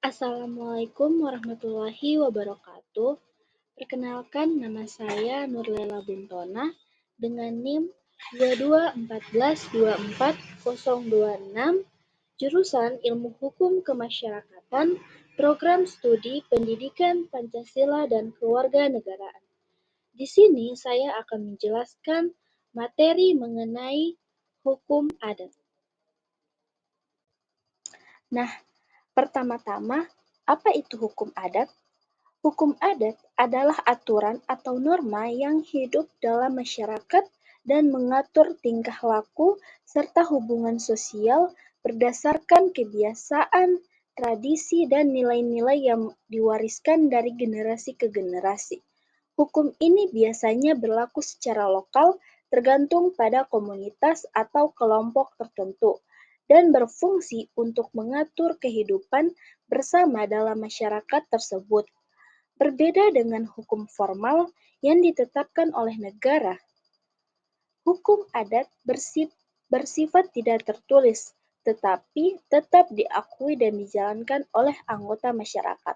Assalamualaikum warahmatullahi wabarakatuh. Perkenalkan, nama saya Nurlela Buntona dengan NIM 221424026, jurusan Ilmu Hukum Kemasyarakatan, Program Studi Pendidikan Pancasila dan Kewarganegaraan. Di sini saya akan menjelaskan materi mengenai hukum adat. Nah, pertama-tama, apa itu hukum adat? Hukum adat adalah aturan atau norma yang hidup dalam masyarakat dan mengatur tingkah laku serta hubungan sosial berdasarkan kebiasaan, tradisi, dan nilai-nilai yang diwariskan dari generasi ke generasi. Hukum ini biasanya berlaku secara lokal tergantung pada komunitas atau kelompok tertentu dan berfungsi untuk mengatur kehidupan bersama dalam masyarakat tersebut. Berbeda dengan hukum formal yang ditetapkan oleh negara, hukum adat bersifat tidak tertulis, tetapi tetap diakui dan dijalankan oleh anggota masyarakat.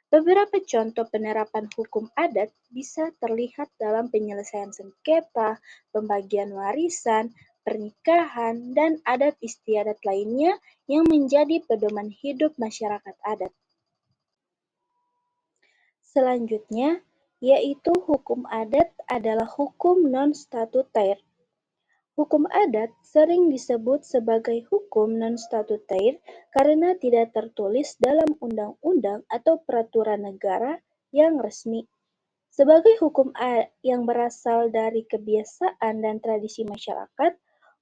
Beberapa contoh penerapan hukum adat bisa terlihat dalam penyelesaian sengketa, pembagian warisan, pernikahan, dan adat istiadat lainnya yang menjadi pedoman hidup masyarakat adat. Selanjutnya, yaitu hukum adat adalah hukum non-statutair. Hukum adat sering disebut sebagai hukum non-statutair karena tidak tertulis dalam undang-undang atau peraturan negara yang resmi. Sebagai hukum yang berasal dari kebiasaan dan tradisi masyarakat,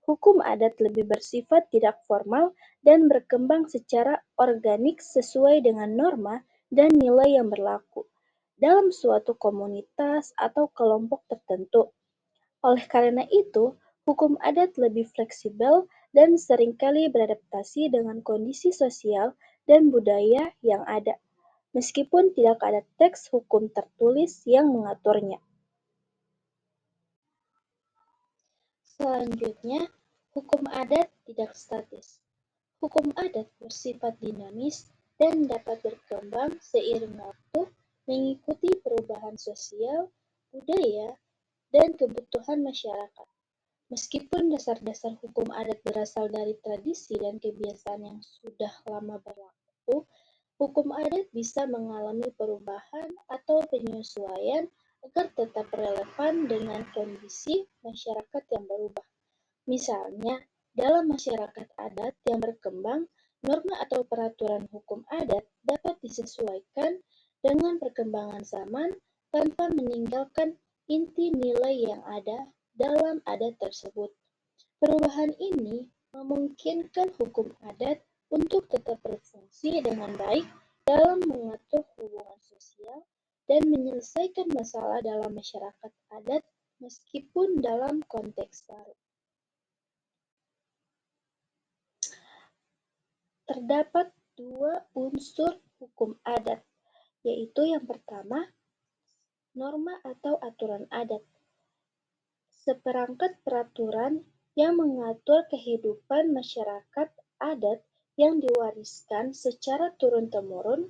hukum adat lebih bersifat tidak formal dan berkembang secara organik sesuai dengan norma dan nilai yang berlaku dalam suatu komunitas atau kelompok tertentu. Oleh karena itu, hukum adat lebih fleksibel dan seringkali beradaptasi dengan kondisi sosial dan budaya yang ada, meskipun tidak ada teks hukum tertulis yang mengaturnya. Selanjutnya, hukum adat tidak statis. Hukum adat bersifat dinamis dan dapat berkembang seiring waktu mengikuti perubahan sosial, budaya, dan kebutuhan masyarakat. Meskipun dasar-dasar hukum adat berasal dari tradisi dan kebiasaan yang sudah lama berlaku, hukum adat bisa mengalami perubahan atau penyesuaian agar tetap relevan dengan kondisi masyarakat yang berubah. Misalnya, dalam masyarakat adat yang berkembang, norma atau peraturan hukum adat dapat disesuaikan dengan perkembangan zaman tanpa meninggalkan inti nilai yang ada dalam adat tersebut. Perubahan ini memungkinkan hukum adat untuk tetap berfungsi dengan baik dalam mengatur hubungan sosial dan menyelesaikan masalah dalam masyarakat adat meskipun dalam konteks baru. Terdapat dua unsur hukum adat, yaitu yang pertama, norma atau aturan adat. Seperangkat peraturan yang mengatur kehidupan masyarakat adat yang diwariskan secara turun-temurun.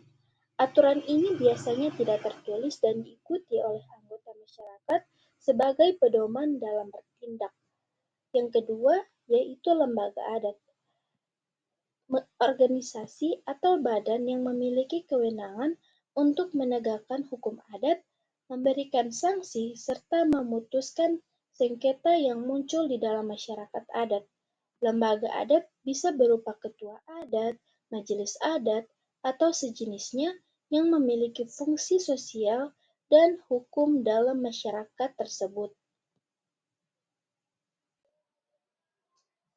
Aturan ini biasanya tidak tertulis dan diikuti oleh anggota masyarakat sebagai pedoman dalam bertindak. Yang kedua, yaitu lembaga adat. Organisasi atau badan yang memiliki kewenangan untuk menegakkan hukum adat, memberikan sanksi, serta memutuskan sengketa yang muncul di dalam masyarakat adat. Lembaga adat bisa berupa ketua adat, majelis adat, atau sejenisnya yang memiliki fungsi sosial dan hukum dalam masyarakat tersebut.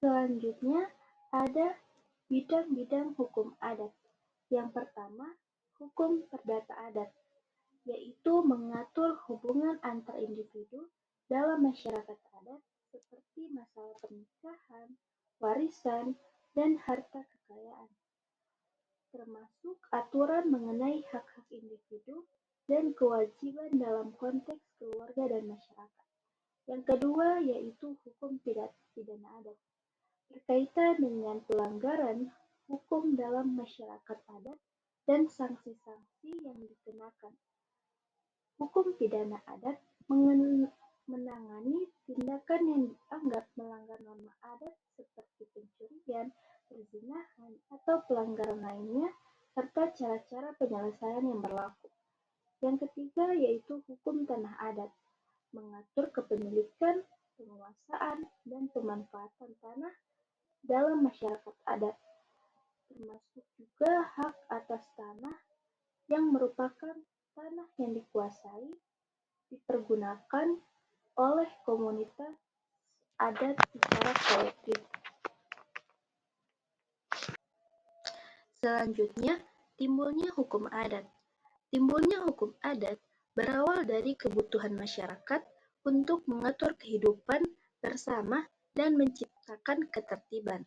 Selanjutnya, ada bidang-bidang hukum adat. Yang pertama, hukum perdata adat, yaitu mengatur hubungan antar individu dalam masyarakat adat seperti masalah pernikahan, warisan, dan harta kekayaan, termasuk aturan mengenai hak-hak individu dan kewajiban dalam konteks keluarga dan masyarakat. Yang kedua yaitu hukum pidana adat, berkaitan dengan pelanggaran hukum dalam masyarakat adat dan sanksi-sanksi yang dikenakan. Hukum pidana adat menangani tindakan yang dianggap melanggar norma adat seperti pencurian, perzinahan, atau pelanggaran lainnya, serta cara-cara penyelesaian yang berlaku. Yang ketiga yaitu hukum tanah adat, mengatur kepemilikan, penguasaan, dan pemanfaatan tanah dalam masyarakat adat, termasuk juga hak atas tanah yang merupakan tanah yang dikuasai, dipergunakan oleh komunitas adat secara kolektif. Selanjutnya, timbulnya hukum adat. Timbulnya hukum adat berawal dari kebutuhan masyarakat untuk mengatur kehidupan bersama dan menciptakan ketertiban.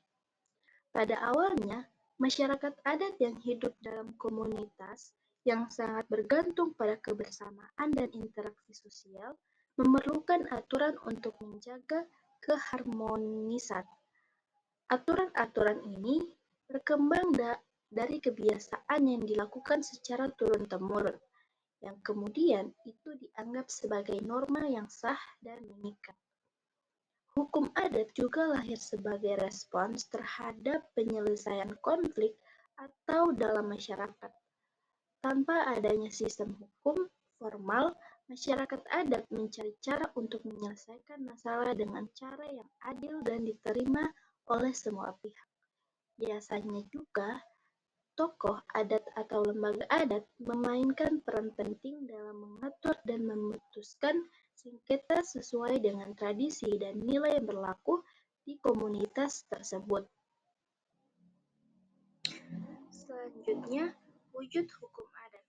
Pada awalnya, masyarakat adat yang hidup dalam komunitas yang sangat bergantung pada kebersamaan dan interaksi sosial memerlukan aturan untuk menjaga keharmonisan. Aturan-aturan ini berkembang dari kebiasaan yang dilakukan secara turun-temurun, yang kemudian itu dianggap sebagai norma yang sah dan mengikat. Hukum adat juga lahir sebagai respons terhadap penyelesaian konflik atau dalam masyarakat. Tanpa adanya sistem hukum formal, masyarakat adat mencari cara untuk menyelesaikan masalah dengan cara yang adil dan diterima oleh semua pihak. Biasanya juga, tokoh adat atau lembaga adat memainkan peran penting dalam mengatur dan memutuskan sengketa sesuai dengan tradisi dan nilai yang berlaku di komunitas tersebut. Selanjutnya, wujud hukum adat.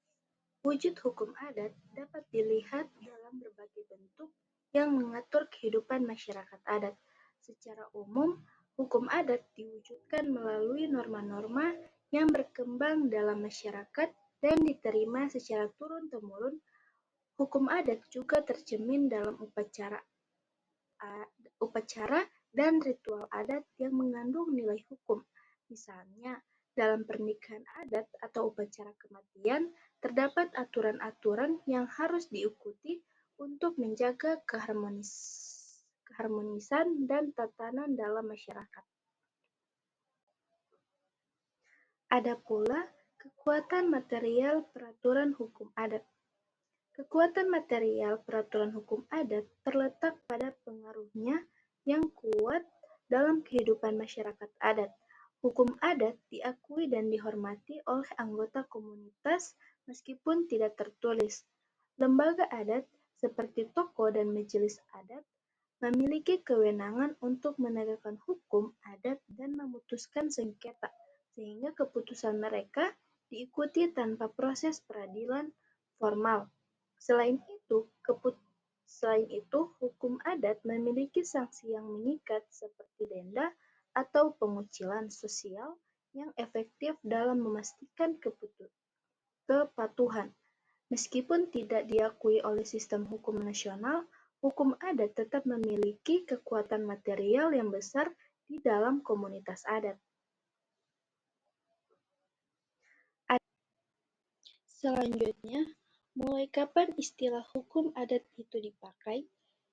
Wujud hukum adat dapat dilihat dalam berbagai bentuk yang mengatur kehidupan masyarakat adat. Secara umum, hukum adat diwujudkan melalui norma-norma yang berkembang dalam masyarakat dan diterima secara turun-temurun. Hukum adat juga tercermin dalam upacara dan ritual adat yang mengandung nilai hukum. Misalnya, dalam pernikahan adat atau upacara kematian, terdapat aturan-aturan yang harus diikuti untuk menjaga keharmonisan dan tatanan dalam masyarakat. Ada pula kekuatan material peraturan hukum adat. Kekuatan material peraturan hukum adat terletak pada pengaruhnya yang kuat dalam kehidupan masyarakat adat. Hukum adat diakui dan dihormati oleh anggota komunitas meskipun tidak tertulis. Lembaga adat seperti tokoh dan majelis adat memiliki kewenangan untuk menegakkan hukum adat dan memutuskan sengketa, sehingga keputusan mereka diikuti tanpa proses peradilan formal. Selain itu, hukum adat memiliki sanksi yang mengikat seperti denda atau pengucilan sosial yang efektif dalam memastikan kepatuhan. Meskipun tidak diakui oleh sistem hukum nasional, hukum adat tetap memiliki kekuatan material yang besar di dalam komunitas adat. Selanjutnya, mulai kapan istilah hukum adat itu dipakai?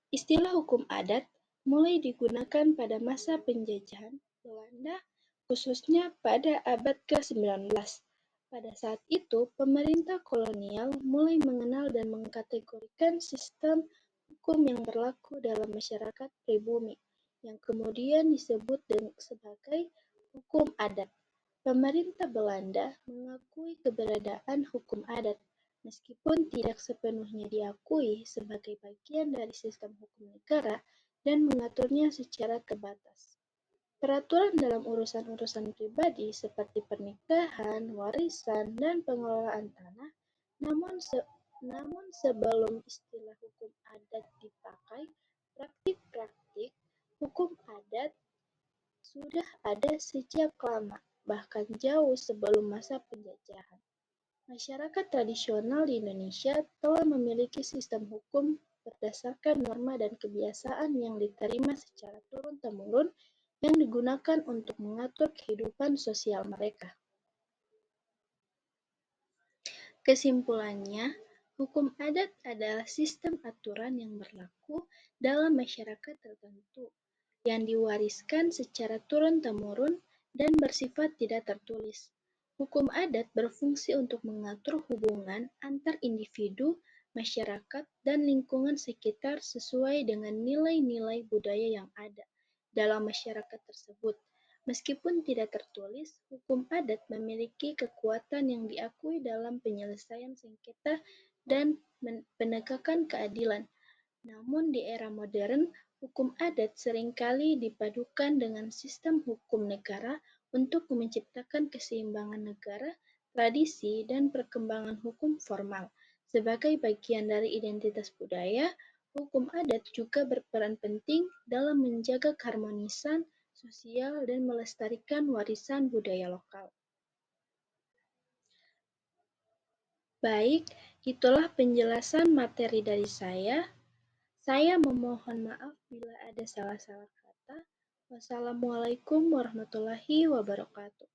Istilah hukum adat mulai digunakan pada masa penjajahan Belanda, khususnya pada abad ke-19. Pada saat itu, pemerintah kolonial mulai mengenal dan mengkategorikan sistem hukum yang berlaku dalam masyarakat pribumi, yang kemudian disebut sebagai hukum adat. Pemerintah Belanda mengakui keberadaan hukum adat, meskipun tidak sepenuhnya diakui sebagai bagian dari sistem hukum negara dan mengaturnya secara terbatas. Peraturan dalam urusan-urusan pribadi seperti pernikahan, warisan, dan pengelolaan tanah, namun sebelum istilah hukum adat dipakai, praktik-praktik hukum adat sudah ada sejak lama, bahkan jauh sebelum masa penjajahan. Masyarakat tradisional di Indonesia telah memiliki sistem hukum berdasarkan norma dan kebiasaan yang diterima secara turun-temurun yang digunakan untuk mengatur kehidupan sosial mereka. Kesimpulannya, hukum adat adalah sistem aturan yang berlaku dalam masyarakat tertentu yang diwariskan secara turun-temurun dan bersifat tidak tertulis. Hukum adat berfungsi untuk mengatur hubungan antar individu, masyarakat, dan lingkungan sekitar sesuai dengan nilai-nilai budaya yang ada dalam masyarakat tersebut. Meskipun tidak tertulis, hukum adat memiliki kekuatan yang diakui dalam penyelesaian sengketa dan penegakan keadilan. Namun di era modern, hukum adat seringkali dipadukan dengan sistem hukum negara untuk menciptakan keseimbangan negara, tradisi, dan perkembangan hukum formal. Sebagai bagian dari identitas budaya, hukum adat juga berperan penting dalam menjaga keharmonisan sosial dan melestarikan warisan budaya lokal. Baik, itulah penjelasan materi dari saya. Saya memohon maaf bila ada salah-salah kata. Wassalamualaikum warahmatullahi wabarakatuh.